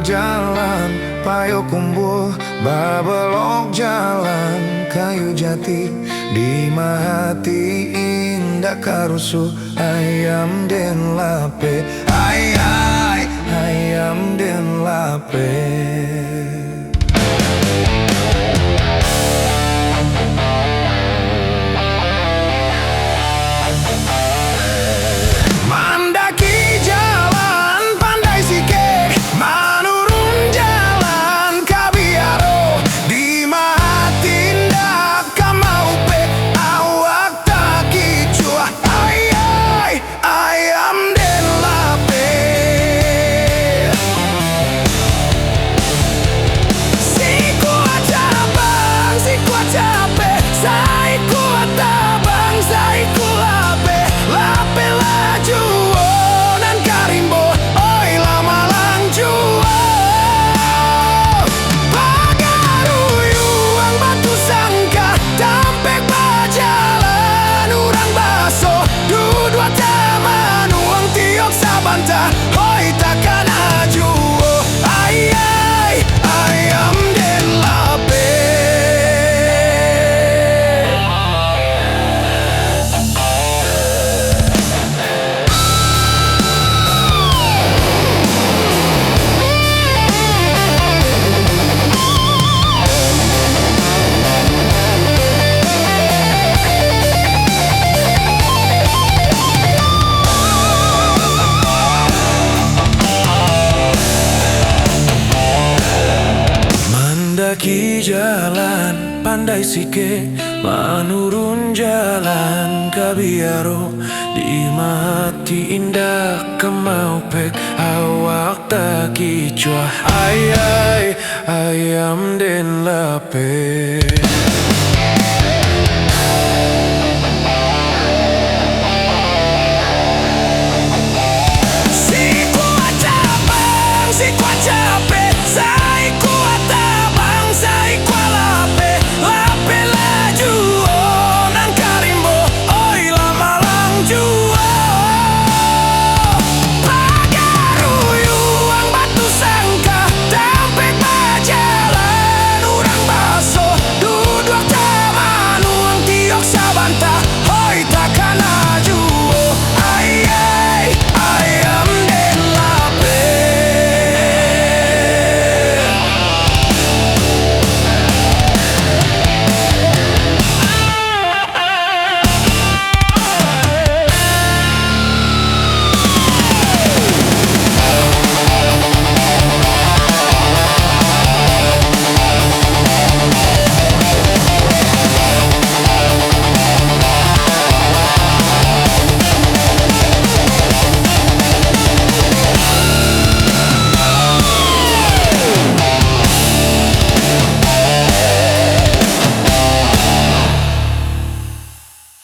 jalan payo kumpul babelok jalan kayu jati di mahati indah karusuh ayam den lape ayam den lape. Hoi takkan aju, ayam den lape. Mendaki jalan pandai sike, menurun jalan kabiaro, di mati indah kemau pek awak tak kicuah ayam den lape.